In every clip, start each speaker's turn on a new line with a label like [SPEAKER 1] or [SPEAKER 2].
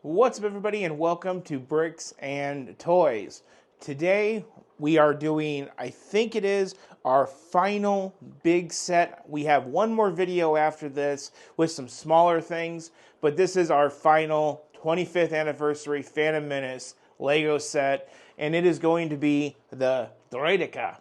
[SPEAKER 1] What's up, everybody, and welcome to Bricks and Toys. Today we are doing, I think it is, our final big set. We have one more video after this with some smaller things, but this is our final 25th anniversary Phantom Menace Lego set, and it is going to be the Droideka.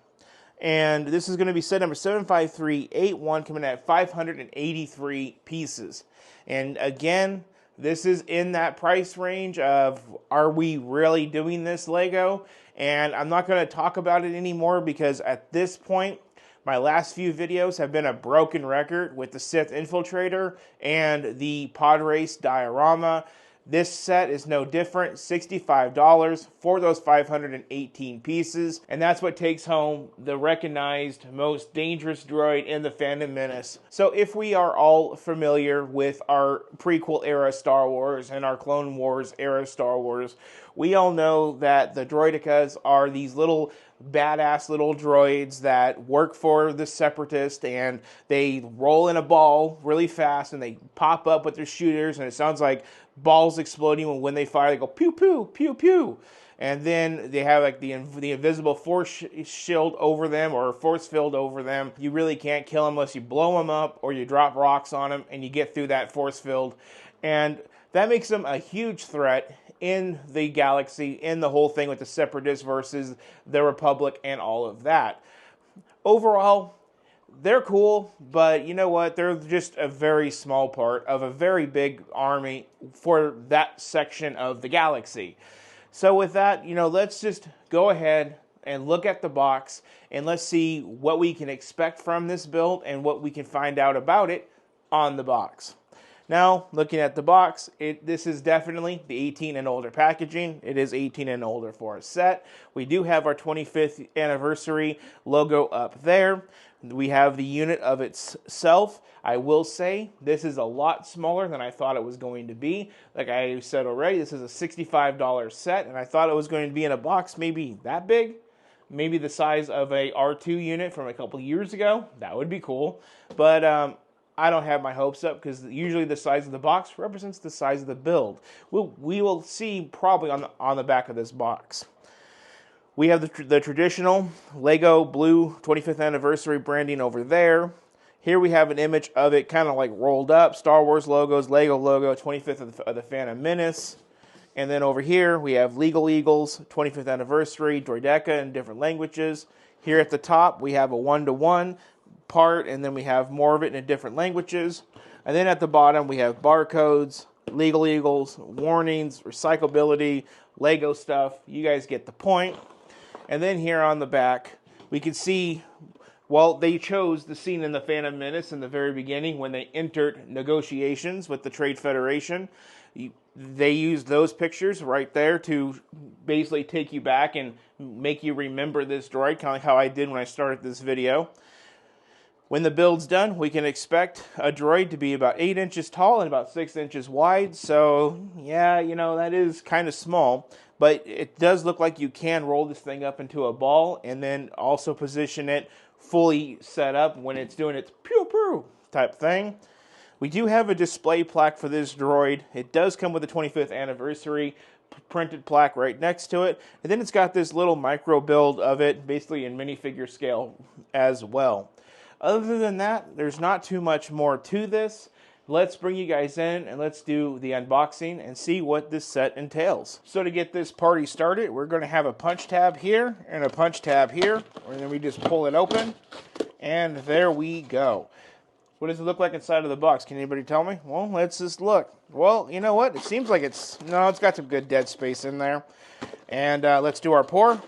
[SPEAKER 1] And this is going to be set number 75381, coming at 583 pieces. And again, this is in that price range of, are we really doing this Lego? And I'm not going to talk about it anymore because at this point, my last few videos have been a broken record with the Sith Infiltrator and the Pod Race Diorama. This set is no different, $65 for those 518 pieces, and that's what takes home the recognized most dangerous droid in the Phantom Menace. So if we are all familiar with our prequel era Star Wars and our Clone Wars era Star Wars, we all know that the Droidekas are these little badass little droids that work for the Separatist, and they roll in a ball really fast and they pop up with their shooters, and it sounds like balls exploding when they fire. They go pew pew pew pew, and then they have like the invisible force shield over them, or force field over them. You really can't kill them unless you blow them up or you drop rocks on them and you get through that force field, and that makes them a huge threat in the galaxy, in the whole thing with the Separatists versus the Republic and all of that. Overall, they're cool, but you know what? They're just a very small part of a very big army for that section of the galaxy. So with that, let's just go ahead and look at the box, and let's see what we can expect from this build and what we can find out about it on the box. Now, looking at the box, this is definitely the 18 and older packaging. It is 18 and older for a set. We do have our 25th anniversary logo up there. We have the unit of itself. I will say this is a lot smaller than I thought it was going to be. Like I said already, this is a $65 set, and I thought it was going to be in a box maybe that big. Maybe the size of a R2 unit from a couple years ago. That would be cool. But I don't have my hopes up because usually the size of the box represents the size of the build. We will see probably on the back of this box. We have the traditional Lego blue 25th anniversary branding over there. Here we have an image of it kind of like rolled up. Star Wars logos, Lego logo, 25th of the Phantom Menace. And then over here we have Legal Eagles, 25th anniversary, Droideka in different languages. Here at the top we have a 1-to-1 part, and then we have more of it in different languages. And then at the bottom we have barcodes, Legal Eagles, warnings, recyclability, Lego stuff. You guys get the point. And then here on the back we can see, well, they chose the scene in the Phantom Menace in the very beginning when they entered negotiations with the Trade Federation. They used those pictures right there to basically take you back and make you remember this droid, kind of like how I did when I started this video. When the build's done, we can expect a droid to be about 8 inches tall and about 6 inches wide. So, yeah, that is kind of small. But it does look like you can roll this thing up into a ball and then also position it fully set up when it's doing its pew-pew type thing. We do have a display plaque for this droid. It does come with a 25th anniversary printed plaque right next to it. And then it's got this little micro build of it, basically in minifigure scale as well. Other than that, there's not too much more to this. Let's bring you guys in and let's do the unboxing and see what this set entails. So to get this party started, we're going to have a punch tab here and a punch tab here. And then we just pull it open. And there we go. What does it look like inside of the box? Can anybody tell me? Well, let's just look. Well, you know what? It seems like it's got some good dead space in there. And let's do our pour.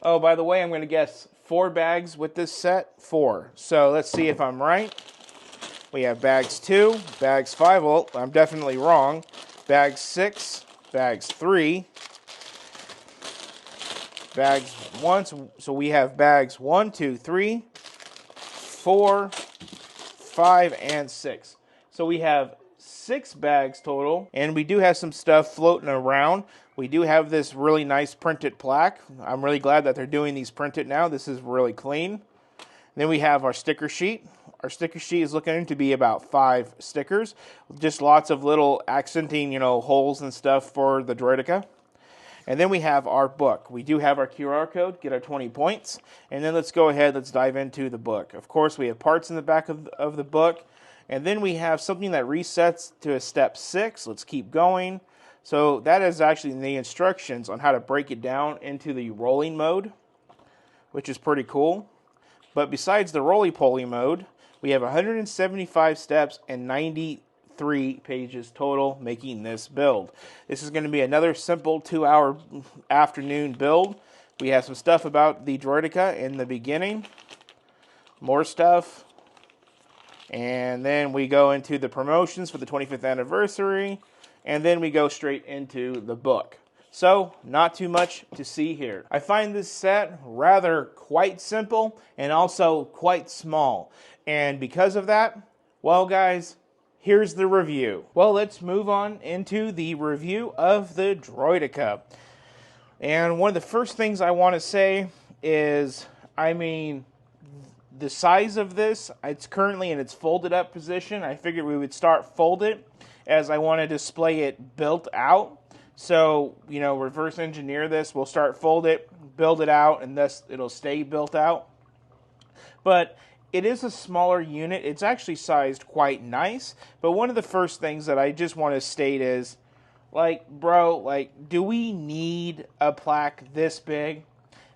[SPEAKER 1] Oh, by the way, I'm going to guess 4 bags with this set. 4. So let's see if I'm right. We have bags 2, bags 5. Well, I'm definitely wrong. Bags 6, bags 3, bags 1. So we have bags 1, 2, 3, 4, 5, and 6. So we have 6 bags total, and we do have some stuff floating around. We do have this really nice printed plaque. I'm really glad that they're doing these printed now. This is really clean. Then we have our sticker sheet. Our sticker sheet is looking to be about 5 stickers. Just lots of little accenting, holes and stuff for the Droideka. And then we have our book. We do have our QR code, get our 20 points. And then let's go ahead, let's dive into the book. Of course, we have parts in the back of the book. And then we have something that resets to a step 6. Let's keep going. So that is actually the instructions on how to break it down into the rolling mode, which is pretty cool. But besides the roly-poly mode, we have 175 steps and 93 pages total making this build. This is going to be another simple 2-hour afternoon build. We have some stuff about the Droideka in the beginning, more stuff, and then we go into the promotions for the 25th anniversary, and then we go straight into the book. So, not too much to see here. I find this set rather quite simple and also quite small. And because of that, well guys, here's the review. Well, let's move on into the review of the Droideka. And one of the first things I want to say is, the size of this, it's currently in its folded up position. I figured we would start folded as I want to display it built out. So, reverse engineer this. We'll start fold it, build it out, and thus it'll stay built out. But it is a smaller unit. It's actually sized quite nice. But one of the first things that I just want to state is, do we need a plaque this big?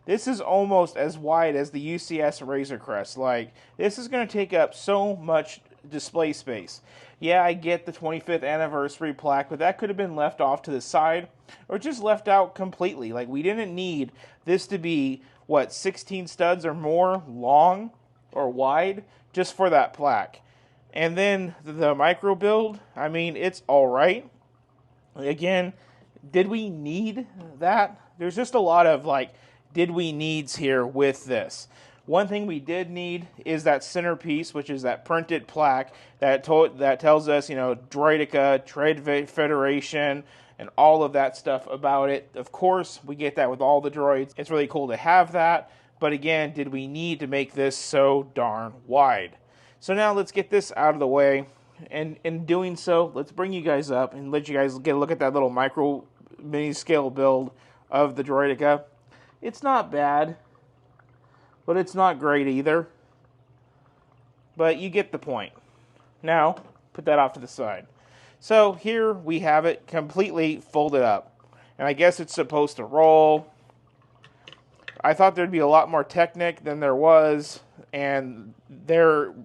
[SPEAKER 1] This is almost as wide as the UCS Razor Crest. This is going to take up so much display space. Yeah, I get the 25th anniversary plaque, but that could have been left off to the side or just left out completely. We didn't need this to be, 16 studs or more long or wide just for that plaque. And then the micro build, it's all right. Again, did we need that? There's just a lot of, did we needs here with this. One thing we did need is that centerpiece, which is that printed plaque that tells us, Droideka, Trade Federation, and all of that stuff about it. Of course, we get that with all the droids. It's really cool to have that. But again, did we need to make this so darn wide? So now let's get this out of the way. And in doing so, let's bring you guys up and let you guys get a look at that little micro mini scale build of the Droideka. It's not bad, but it's not great either. But you get the point. Now, put that off to the side. So here we have it completely folded up. And I guess it's supposed to roll. I thought there'd be a lot more Technic than there was. And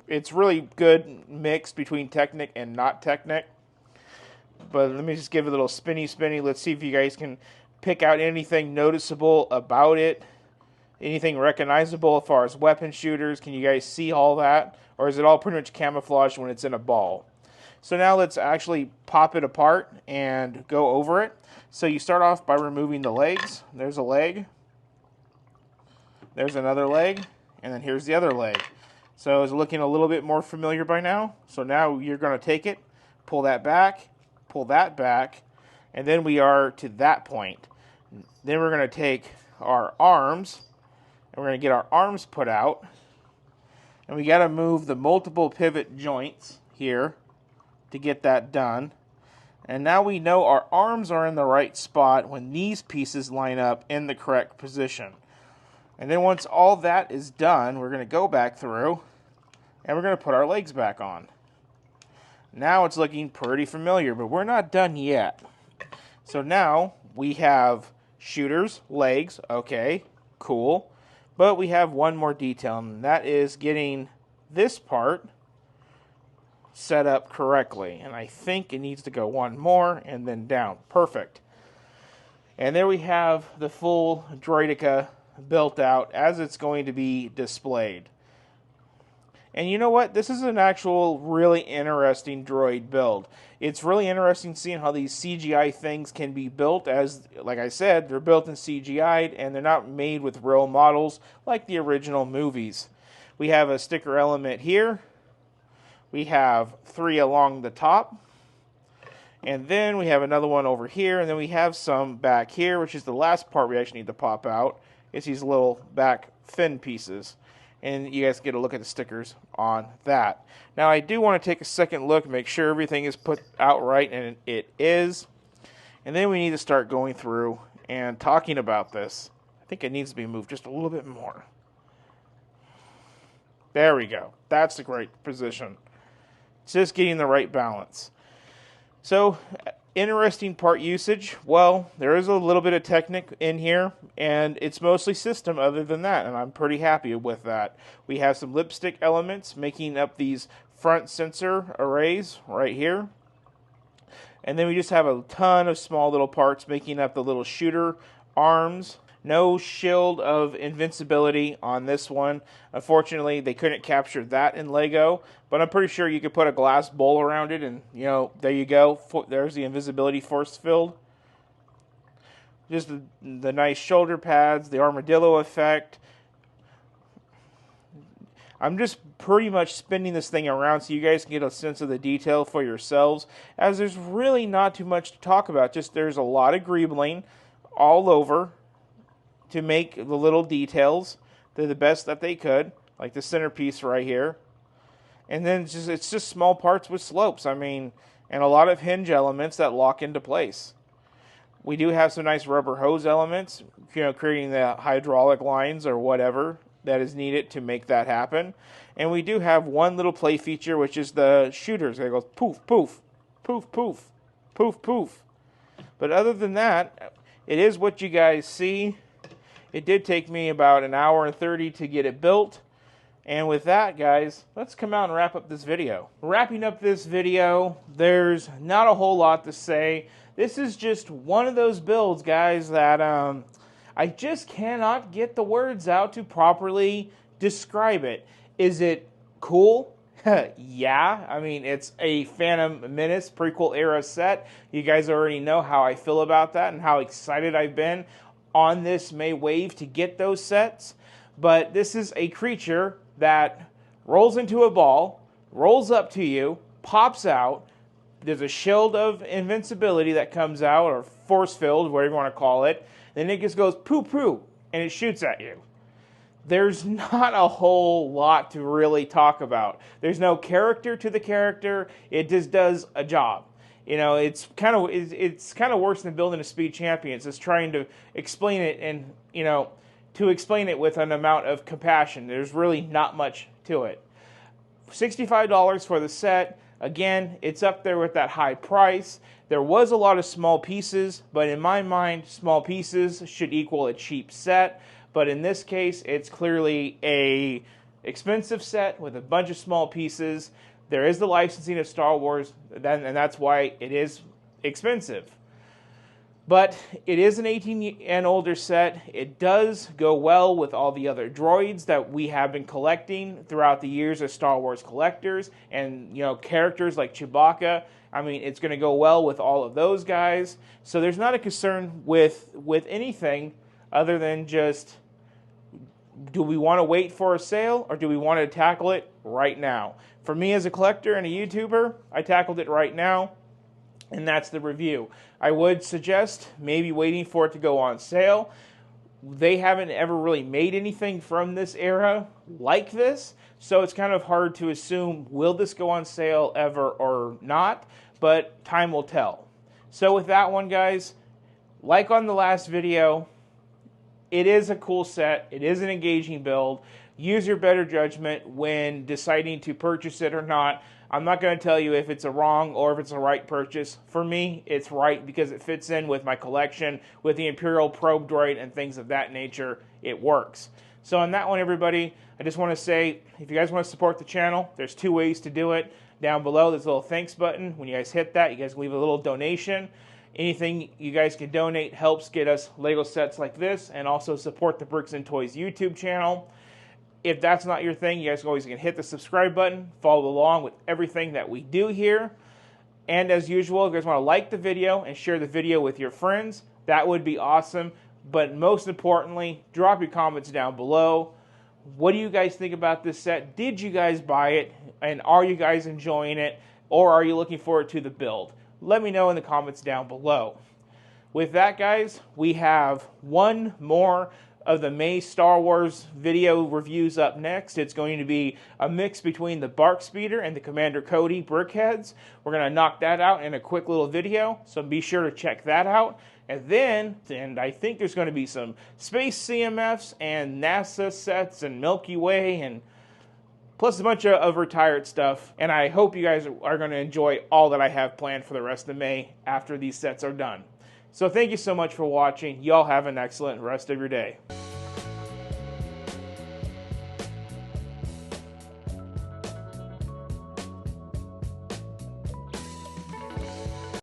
[SPEAKER 1] it's really good mix between Technic and not Technic. But let me just give it a little spinny. Let's see if you guys can pick out anything noticeable about it. Anything recognizable as far as weapon shooters. Can you guys see all that? Or is it all pretty much camouflaged when it's in a ball? So now let's actually pop it apart and go over it. So you start off by removing the legs. There's a leg. There's another leg. And then here's the other leg. So it's looking a little bit more familiar by now. So now you're going to take it, pull that back, and then we are to that point. Then we're going to take our arms, and we're going to get our arms put out. And we got to move the multiple pivot joints here to get that done. And now we know our arms are in the right spot when these pieces line up in the correct position. And then once all that is done, we're going to go back through, and we're going to put our legs back on. Now it's looking pretty familiar, but we're not done yet. So now we have shooters, legs, okay, cool. But we have one more detail, and that is getting this part set up correctly. And I think it needs to go one more and then down. Perfect. And there we have the full Droideka built out as it's going to be displayed. And you know what? This is an actual really interesting droid build. It's really interesting seeing how these CGI things can be built as, like I said, they're built in CGI and they're not made with real models like the original movies. We have a sticker element here. We have 3 along the top. And then we have another one over here. And then we have some back here, which is the last part we actually need to pop out. It's these little back fin pieces. and you guys get a look at the stickers on that. Now I do want to take a second look, make sure everything is put out right, and it is. And then we need to start going through and talking about this. I think it needs to be moved just a little bit more. There we go. That's the great position. It's just getting the right balance. So, interesting part usage. Well, there is a little bit of Technic in here, and it's mostly system other than that, and I'm pretty happy with that. We have some lipstick elements making up these front sensor arrays right here. And then we just have a ton of small little parts making up the little shooter arms. No shield of invincibility on this one. Unfortunately, they couldn't capture that in Lego, but I'm pretty sure you could put a glass bowl around it and, you know, there you go. There's the invisibility force field. Just the nice shoulder pads, the armadillo effect. I'm just pretty much spinning this thing around so you guys can get a sense of the detail for yourselves, as there's really not too much to talk about. Just there's a lot of greebling all over to make the little details to the best that they could, like the centerpiece right here. And then it's just small parts with slopes, I mean, and a lot of hinge elements that lock into place. We do have some nice rubber hose elements, you know, creating the hydraulic lines or whatever that is needed to make that happen. And we do have one little play feature, which is the shooters. It goes poof, poof, poof, poof, poof, poof. But other than that, it is what you guys see. It did take me about an hour and 30 to get it built. And with that, guys, let's come out and wrap up this video. Wrapping up this video, there's not a whole lot to say. This is just one of those builds, guys, that I just cannot get the words out to properly describe it. Is it cool? Yeah, I mean, it's a Phantom Menace prequel era set. You guys already know how I feel about that and how excited I've been on this May wave to get those sets. But this is a creature that rolls into a ball, rolls up to you, pops out. There's a shield of invincibility that comes out, or force field, whatever you want to call it. Then it just goes poo-poo, and it shoots at you. There's not a whole lot to really talk about. There's no character to the character. It just does a job. You know, it's kind of worse than building a Speed Champion. It's just trying to explain it, and you know, to explain it with an amount of compassion. There's really not much to it. $65 for the set. Again, it's up there with that high price. There was a lot of small pieces, but in my mind, small pieces should equal a cheap set. But in this case, it's clearly a expensive set with a bunch of small pieces. There is the licensing of Star Wars, and that's why it is expensive. But it is an 18 and older set. It does go well with all the other droids that we have been collecting throughout the years as Star Wars collectors, and you know, characters like Chewbacca. I mean, it's going to go well with all of those guys. So there's not a concern with anything other than just, do we want to wait for a sale or do we want to tackle it right now? For me as a collector and a YouTuber, I tackled it right now. And that's the review. I would suggest maybe waiting for it to go on sale. They haven't ever really made anything from this era like this, so it's kind of hard to assume, will this go on sale ever or not, but time will tell. So with that one, guys, like on the last video, it is a cool set. It is an engaging build. Use your better judgment when deciding to purchase it or not. I'm not going to tell you if it's a wrong or if it's a right purchase. For me, it's right because it fits in with my collection, with the Imperial Probe Droid and things of that nature. It works. So on that one, everybody, I just want to say, if you guys want to support the channel, there's two ways to do it. Down below, there's a little thanks button. When you guys hit that, you guys leave a little donation. Anything you guys can donate helps get us Lego sets like this and also support the Bricks and Toys YouTube channel. If that's not your thing, you guys always can hit the subscribe button, follow along with everything that we do here. And as usual, if you guys want to like the video and share the video with your friends, that would be awesome. But most importantly, drop your comments down below. What do you guys think about this set? Did you guys buy it? And are you guys enjoying it? Or are you looking forward to the build? Let me know in the comments down below. With that, guys, we have one more of the May Star Wars video reviews up next. It's going to be a mix between the Bark Speeder and the Commander Cody brickheads. We're going to knock that out in a quick little video, so be sure to check that out. And then, I think there's going to be some space CMFs and NASA sets and Milky Way, and plus a bunch of retired stuff. And I hope you guys are going to enjoy all that I have planned for the rest of May after these sets are done. So thank you so much for watching. Y'all have an excellent rest of your day.